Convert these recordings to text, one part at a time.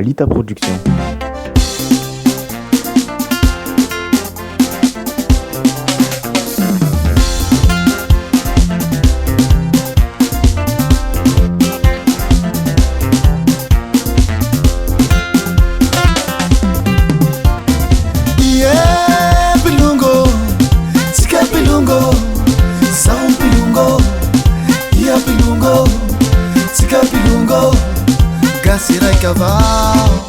Ibalita Production. Sirai cavalo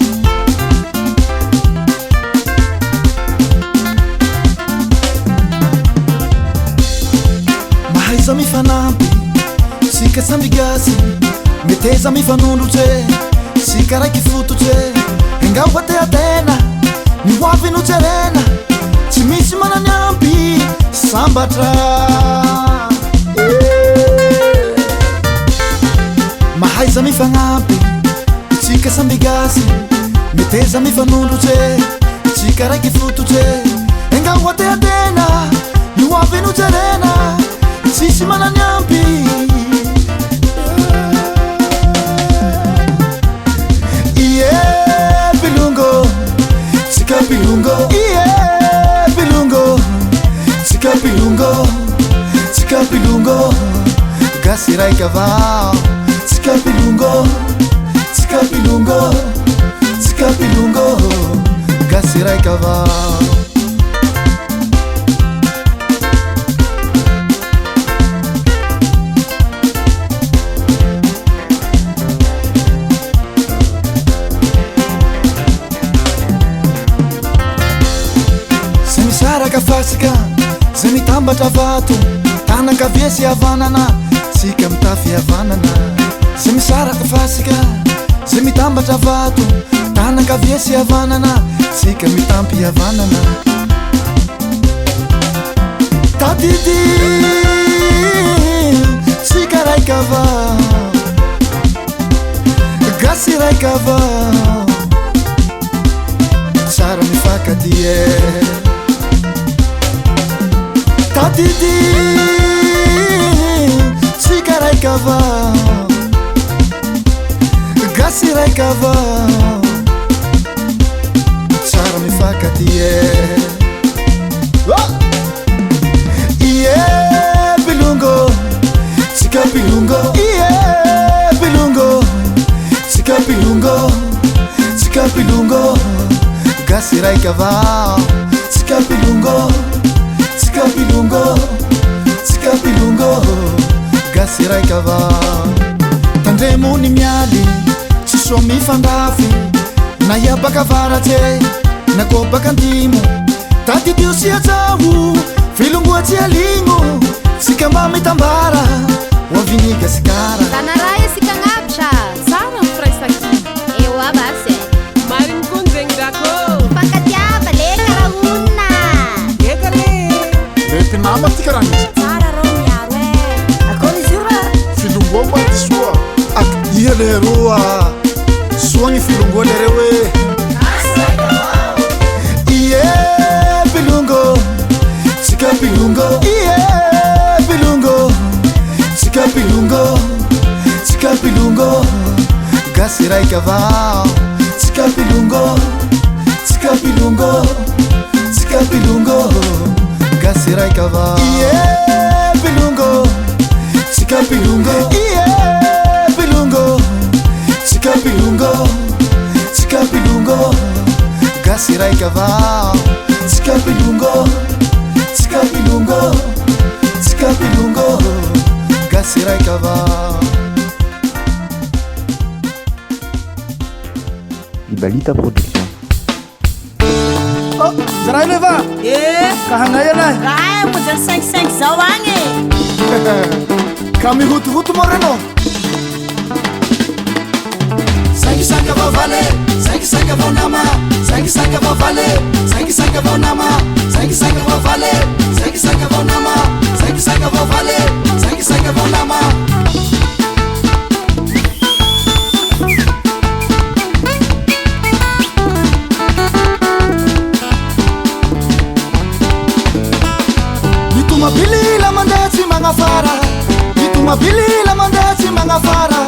mahaiza mifanampy sika sambigasy meteza mifanondrotre sika raiky fototre engaoateatena mihoavinotserena tsy misy mananyampy sambatra mahaiza mifanampy tsika sambigasy meteza mifanondrotre tsika raiky fototre engaoateatena mihoavinotserena tsisy mananyampy ie pilongo tsika pilongo ie pilongo tsika pilongo tsika pilongo gasy raiky avao tsika pilongo tsika pilongo tsika pilongo gasy raiky avao Fasika se mitambatra vato tanakavia sy havanana tsika mitafy havanana se misaraka fasika se mitambatra vato tanakavia sy havanana tsika mitampy havanana tatity tsika raiky avao gasy raiky avao tsara mifankatie tatity tsika raiky avao gasy raiky avao tsara mifankatie ie pilongo tsika pilongo ie pilongo tsika pilongo tsika pilongo gasy raiky avao tsika pilongo tsika pilongo tsika pilongo gasy raiky avao tandremony mialy tsy soa mifandafy na iabaka avaratse na koa baka antimo tatitio sy ajaho filongoatsy aligno tsika mba mitambara hoaviny gasikara tanaraia sika gnabsa tsara mifiraisaki eo abase mariny konzegny dako fankatiava le karahonina eka le retinama ty karaha misy tsara rô miaro e akory izy io raha filongoa moa ty soa ak ia le roa soa gny filongoa lereo e ie pilongo tsika pilongo ie pilongo tsika pilongo tsika pilongo gasy raiky avao tsika pilongo tsika pilongo tsika pilongo gasy raiky avao ie pilongo tsika pilongo ie pilongo tsika pilongo tsika pilongo gasy raiky avao tsika pilongo tsika pilongo tsika pilongo gasy raiky avao Ibalita Production. zaray leva ka hagnay anay raha moja 55 zao agny ka mihotohoto mo reno Sangi va vale, sangi va nama, sangi va vale, sangi va nama, sangi va vale, sangi va nama, sangi va vale, sangi va nama. Mitumabili la mandati mangafara, mitumabili la mandati mangafara.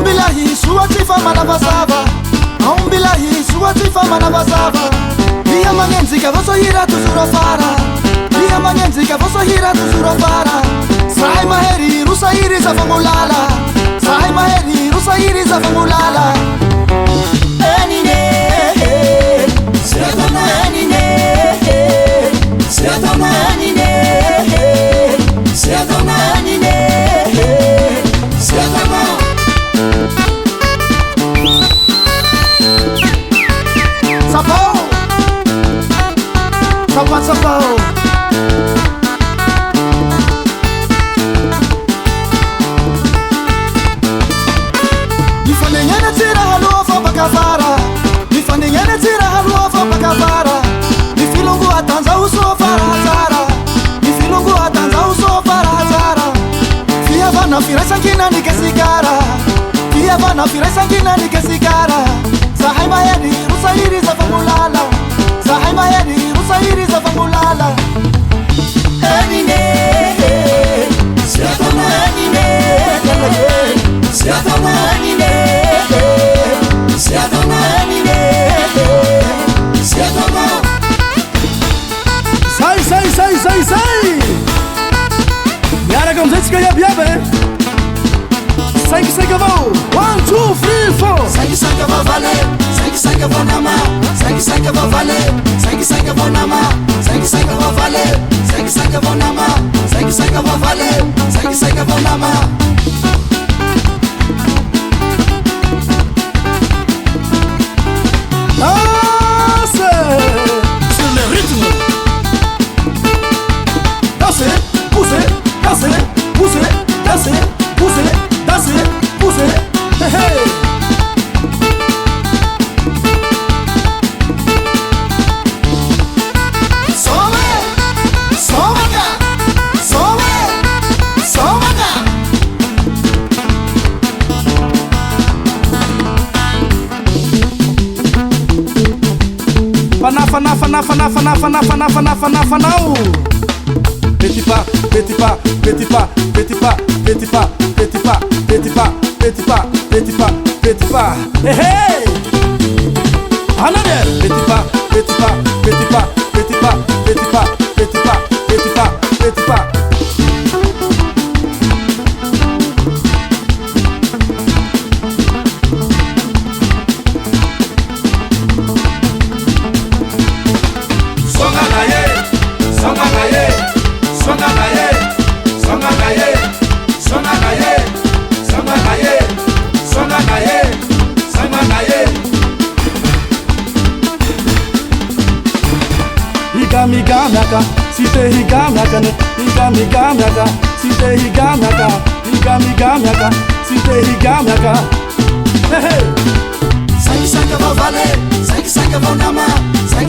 Bilahi suati fa malavasava, ilahi soatsy fa manavazava ia magnenjika vao sahira toujours afara ia magnenjika vao sahira toujours afara zahay mahery ro sahiry zava-molala zahay mahery ro sahiry zava-molala enine Siatana enine Siatana enine Siatana enine Siatana Sapao Sapao Sapao Nifanengana tira halofa bakavara Nifanengana tira halofa bakavara Nifilungu atanza usofara hazara Nifilungu atanza usofara hazara Fia vana firasa ngina nikesigara Fia vana firasa ngina nikesigara Zahay mayedi rusahiri zava-molala Zahay mayedi rusahiri zava-molala Enine Siatana enine Siatana enine Siatana enine Siatana Sai Miaraka amizay tsika iabiaby Sainga avao 1, 2, 3, 4 Sainga vao vale Sainga vao nama Sainga vao vale Sainga vao nama Sainga vao vale Sainga vao nama Sainga vao vale Sainga vao nama Sur le rythme Dansez, poussez, dansez, poussez, dansez, poussez, dansez, poussez Hey hey Fanafa now. Petit pas, petit pas, petit pas, petit pas, petit pas, petit pas, petit pas, petit pas, petit pas, petit pas. Hey hey. Another. Petit pas, petit pas, petit pas, petit pas, petit pas, petit pas, petit pas, petit pas. Higa site higa miaka, site higa miaka, site higa miaka. Hey hey. Sainga vao vale Sainga vao nama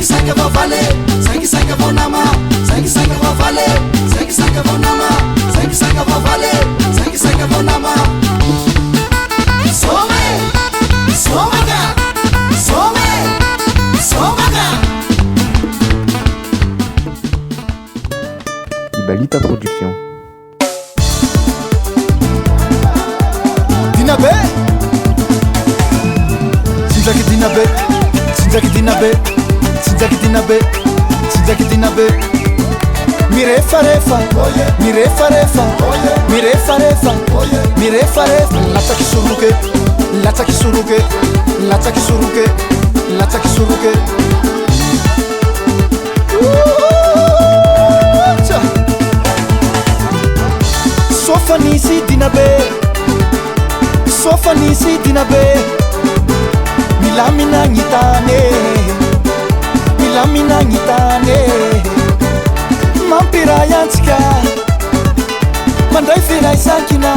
Sainga vao vale Sainga vao nama Sainga vao vale Sainga vao nama Sainga vao vale Sainga vao nama Somaga Ibalita Production. Dinabe Sinzaki Dinabe Sinzaki Dinabe Sinzaki Dinabe Sinzaki Dinabe Mirefa refa Mirefa refa Mirefa refa Mirefa refa Lataki suruke Lataki suruke Lataki suruke Lataki suruke Sofanisi Dinabe Milamina ngitane Mampira yantsika Mandray firaisankina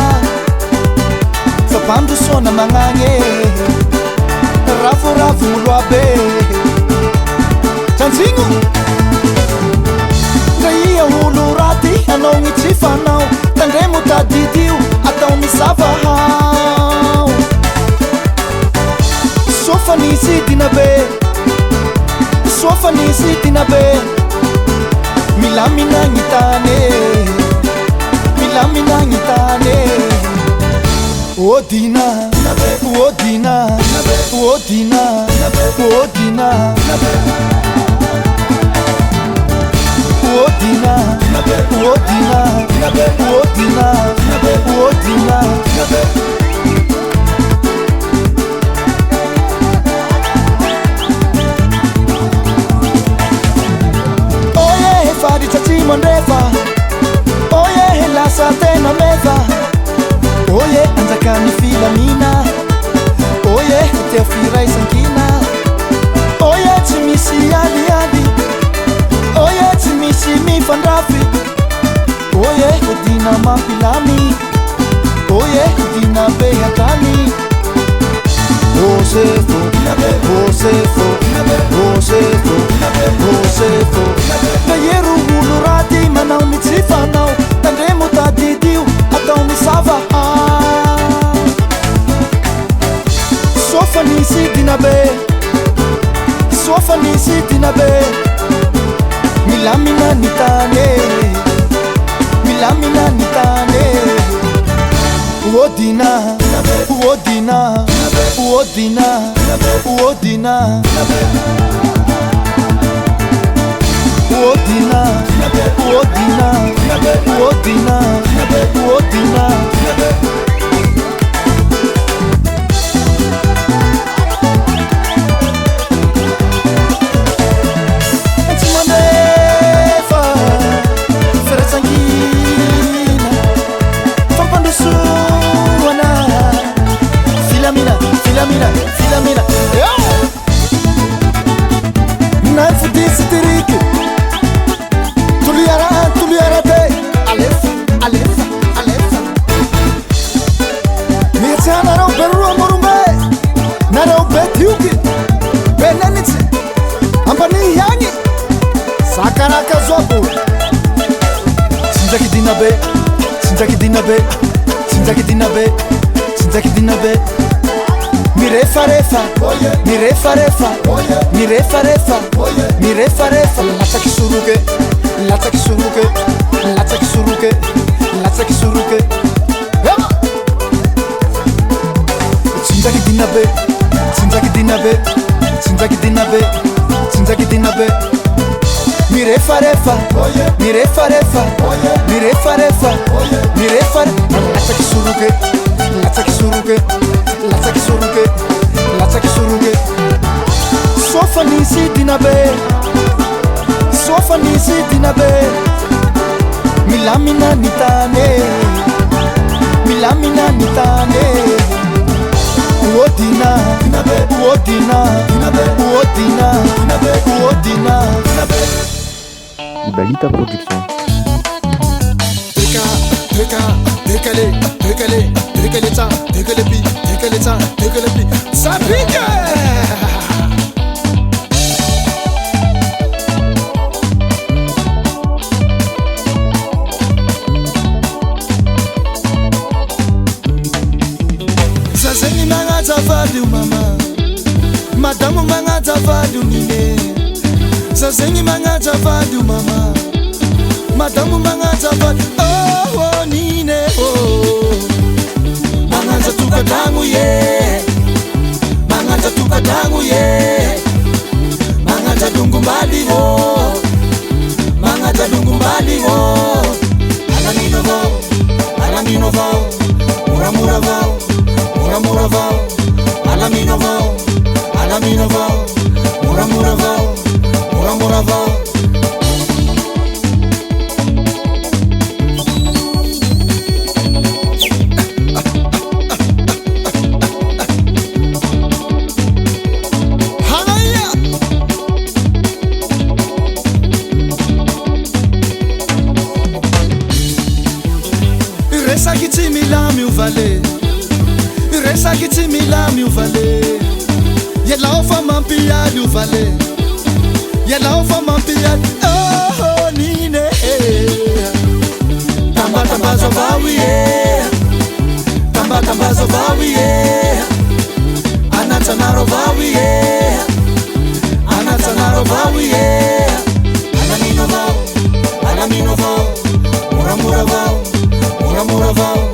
Zabando sona magnagny Ravoravo moloabe Janjigno Raia olo raty anao gny fanao Tandremo tadidio atao misavahao Sofanisi Dinabe Milamina ngitane O Dina Odina, Odina, Odina, Odina, Odina, Odina, Odina. Oye, fadi tachimo ndefa. Oye, lasa tena meva. Oye, anzakani filamina. Oye, tefirai sankina. Oye, timisi adi adi. Oye, timisi mifandrafi. Oye, odina mapilami. Oye, odina behatani. Osefo, Osefo, Osefo, Osefo. Nayeru hulurati manau mitsifanau. Tandremo tadidiu atau misava. Sofani sidinabe, Sofani sidinabe. Milamina nitane, Milamina nitane. Odina, Odina, Odina, Odina, Odina, Odina, Odina, Odina. Filamina, Filamina, Naifu disi tiriki. Tuliara de. Alefa, Alefa, Alefa. Mieta naro beru amorumbe. Naro betiuki. Benenitsi. Ampani yangi. Sakaraka zobu. Sinjaki dinabe, Sinjaki dinabe, Sinjaki dinabe, Sinjaki dinabe. Mirefa refa, mirefa refa, mirefa refa, mirefa refa. Latsa kisuruke, latsa kisuruke, latsa kisuruke, latsa kisuruke. Sinjaki dinabe, Sinjaki dinabe, Sinjaki dinabe, Sinjaki dinabe. Mirefa refa, mirefa refa, mirefa refa, mirefa. Latsa kisuruke, latsa kisuruke. Latsa kisuruke, latsa kisuruke. Sofani sidinabe, Sofani sidinabe. Milamina nitane, Milamina nitane. Odina, Odina, Odina, Odina. Ibalita Production. Tekele pi, Sapike. Zazeni manga tafadu mama, madamu manga tafadu nine. Zazeni manga tafadu mama, madamu manga tafadu. Oh nine oh. Mangata tukatangu ye, Mangata tukatangu ye. Mangata dungumbali wo, Mangata dungumbali wo. Alamino vao, Alamino vao, Muramura vao, Muramura vao. Alamino vao, Alamino vao, Muramura vao, Muramura vao. Resa kiti milami uvale, Resa kiti milami uvale. Yela ofa mampiadi uvale, Yela ofa mampiadi. Oh nine, Tamba tamba zovawi Tamba tamba zovawi Anata narovawi Anata narovawi. Alamino vao, Alamino vao, Muramura vao, Muramura vao.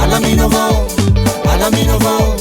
Alamino vao, Alamino vao,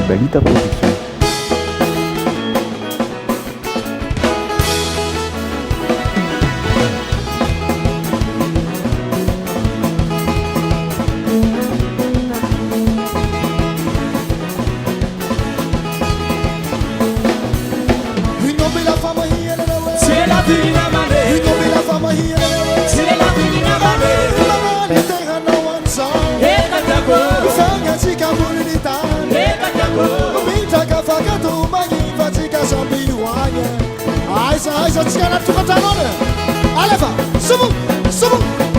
Balita Production. Aisa tsikana tokantanona alefa sumu sumu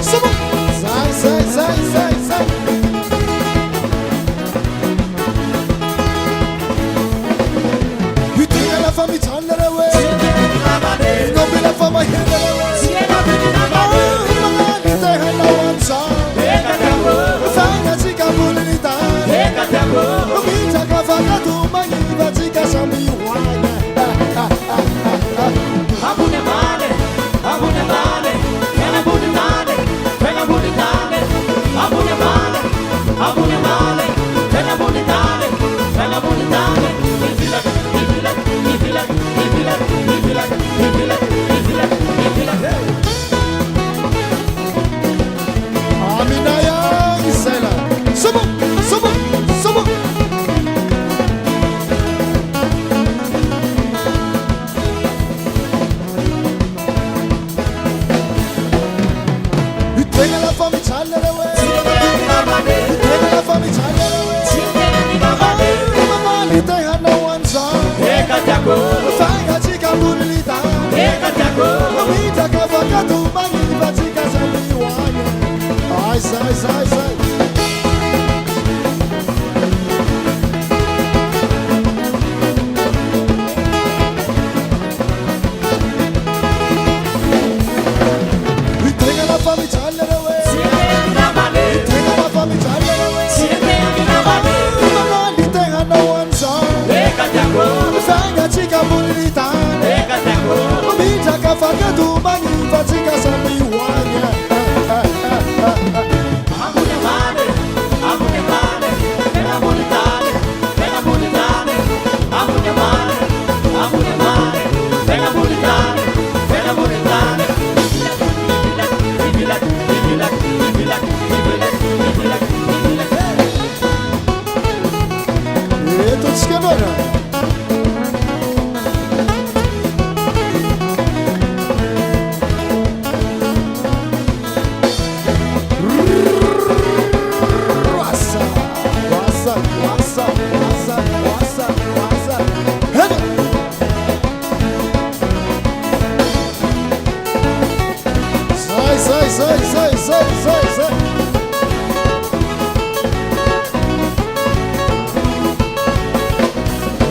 sumu zay Yutinga la famille chandere we Ngombe la famille hendere we Mangani te hana wansa Fanga tika bulita Mita kafaka tu mangiva tika sami wana Abune male, pena bune male, pena bune male, abune male, pena bune male, pena bune male. Amina ya Isela, sumu. Fanga tika bulita Mita kafaka tu mangiva tika sami wana Ai Tenga la famille chandere we Tenga la famille chandere we Mama ni tenga no wansa Fanga tika bulita Mita kafaka tu mangiva tika sami wana Abune male, pena bune male, pena bune male, abune male, pena bune male, pena bune male. Eto tsikabana Sai.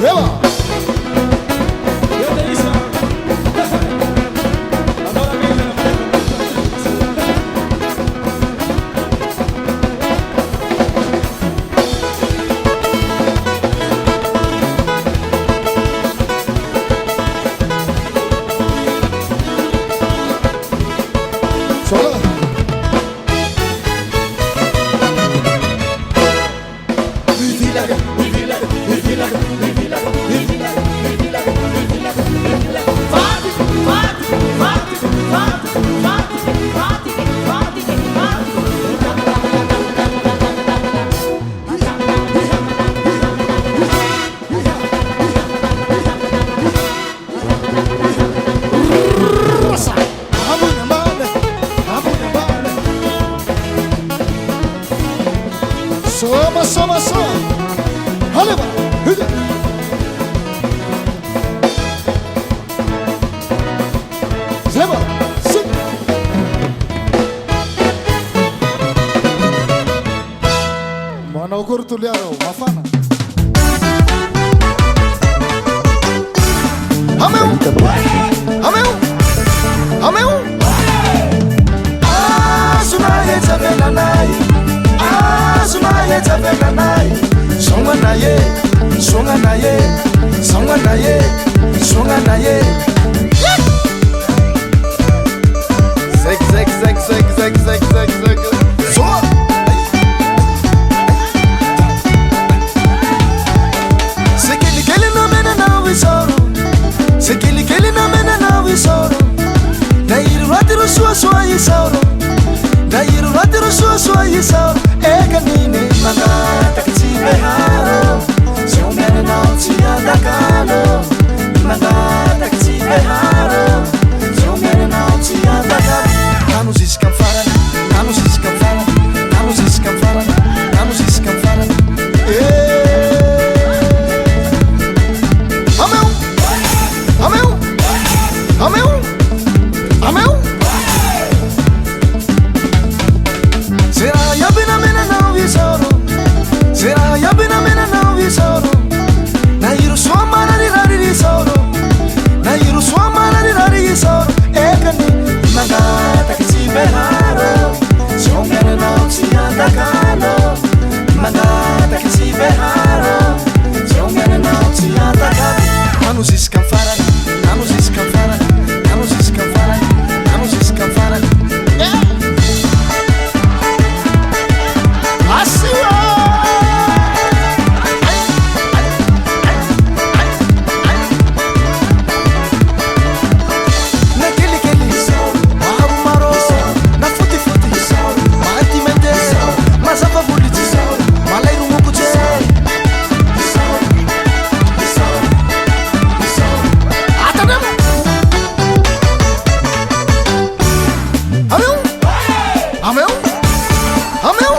Ela. manao kory toliarao mafana ameo ameo ameo azunahetsavelanay azunahetsavelanay songanaye songanaye songanaye songanaye zek zek zek zek zek zek zek zek so sekeli na mena na wisoro sekeli na mena na wisoro dairu ratiro sua sua isoro dairu ratiro sua sua isoro eganine manga takitsibe haro siomene na tia dakalo manga takitsibe haro siomene na tia dakalo nanu ziskam fara nanu ziskam fara nanu ziskam fara nanu ziskam fara ameu ameu ameu ameu será ya bina mena na visoro será ya bina mena na visoro na iru swama na rirari visoro na iru swama na rirari visoro ekani manga takitsibe haro siomene na tia dakalo manga takitsibe haro siomene na tia dakalo nanu ziskam fara nanu ziskam fara nanu ziskam fara nanu ziskam fara asiwa na kili kili maru maro na futi futi maati mente mazava buliti malairu mukuje atadam ameu ameu ameu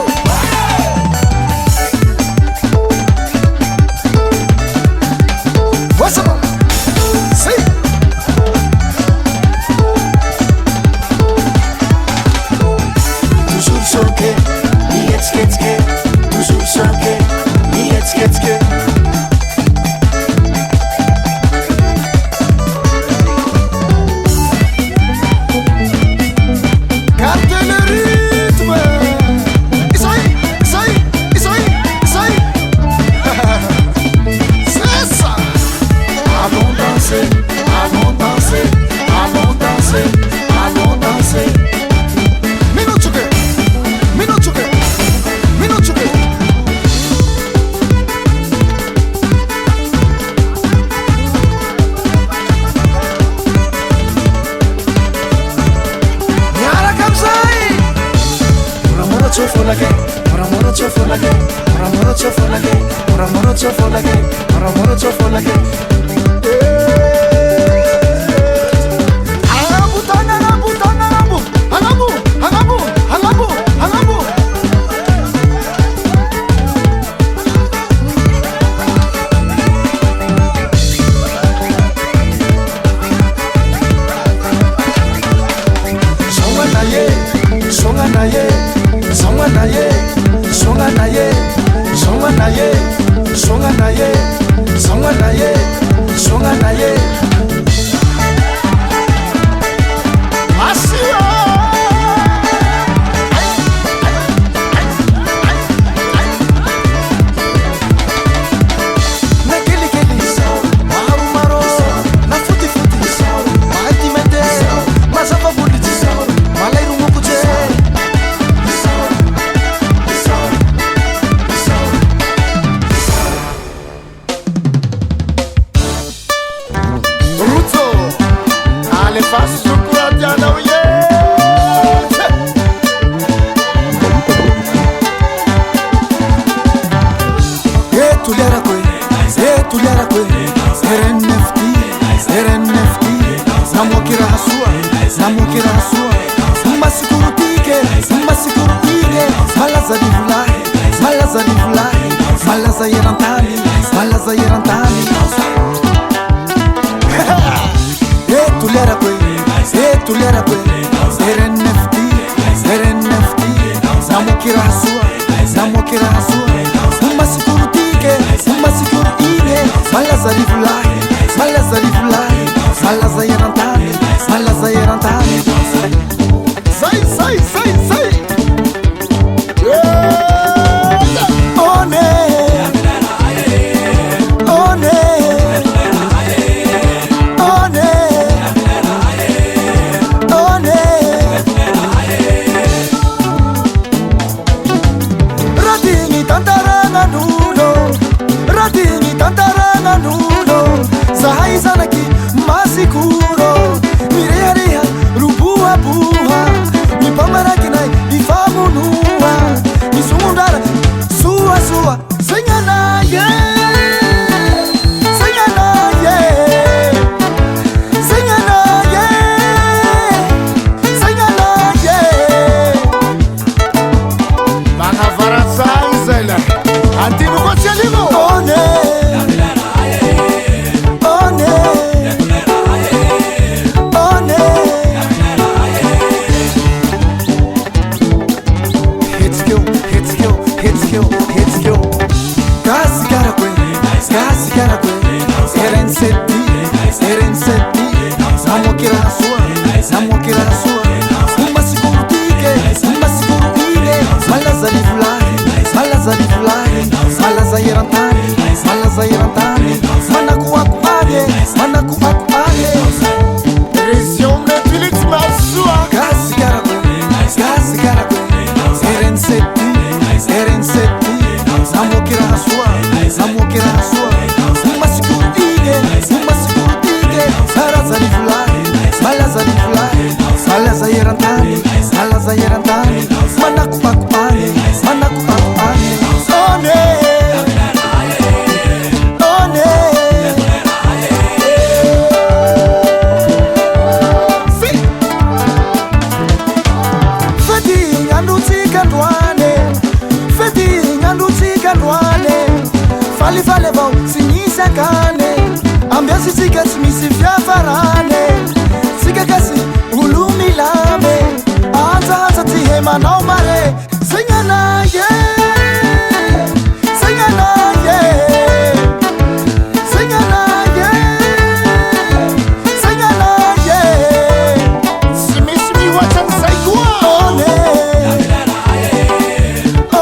what's up see toujours choqué ni etsketske toujours choqué ni etsketske garde le rythme isoi isoi isoi isoi c'est ça allons danser allons danser allons danser allons danser minuchuke minuchuke minuchuke Yara kamsai Muramura chofolage Muramura chofolage Muramura chofolage Muramura chofolage Muramura chofolage Angabu tanga angabu tanga angabu Angabu angabu angabu angabu Songanaye songanaye songanaye songanaye songanaye songanaye songanaye songanaye asiwa na kili kili maru maro na futi futi maati mente mazava buliti malairu mukuje Ruto ale faço chocolate à la ouye tulera kwe RNFT RNFT namokira hasua masikurutike malaza divulai malaza yerantani tulera kwe RNFT namokira hasua falifaly avao sy nisy akany ambiasy tsika tsy misy fiafarany tsika kasy olo milamy anjahaja ty he manao mare segnanaye segnanaye segnanaye segnanaye sy misy mihoatran'izay koa one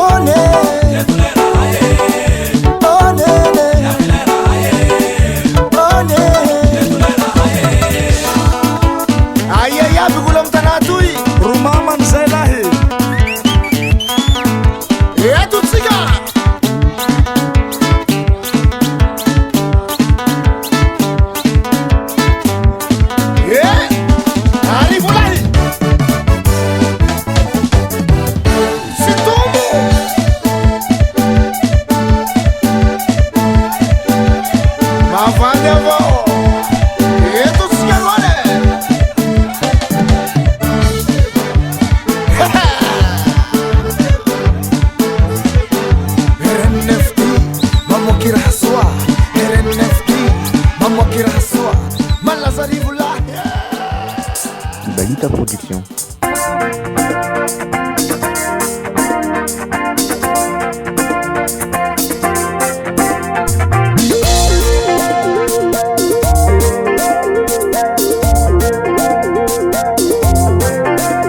one Balita Production.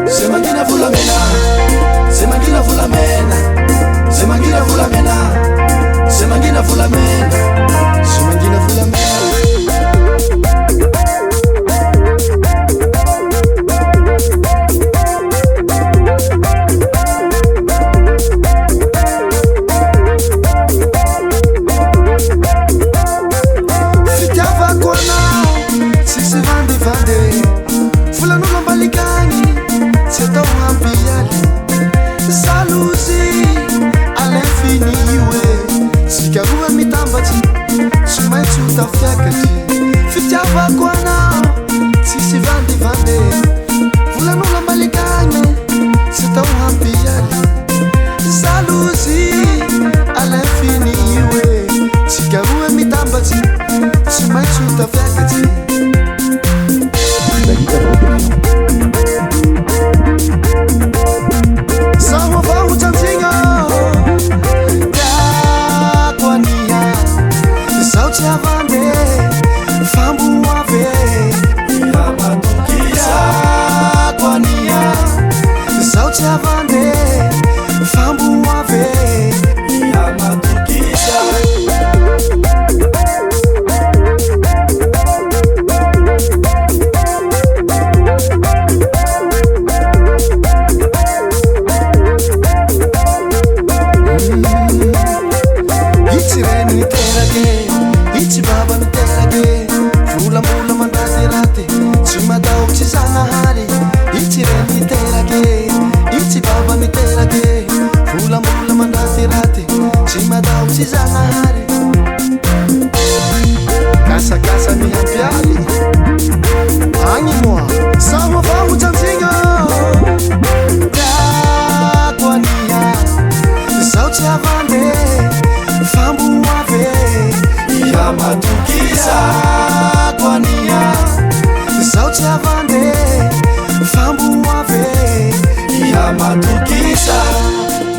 Semangina vulamena, semangina vulamena, semangina vulamena, semangina vulamena, semangina vulamena.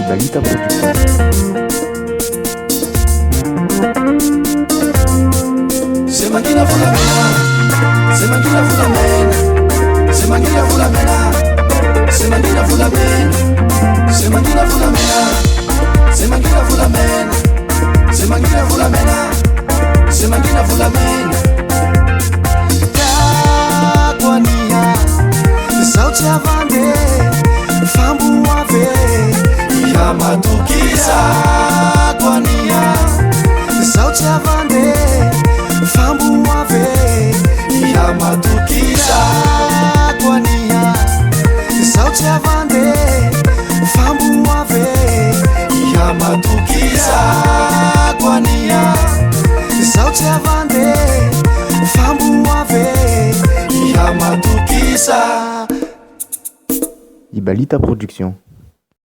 Balita Production. Semangina vulamena, semangina vulamena, semangina vulamena, semangina vulamena, semangina vulamena, semangina vulamena, semangina vulamena, semangina vulamena. Taquania, sauti avande, fambu ave, yamatukisa. Taquania, sauti avande, fambu ave, yamatukisa. Taquania, sauti avande, fambu ave, yamatukisa. Taquania, sauti avande, fambu ave, yamatukisa. Balita Production.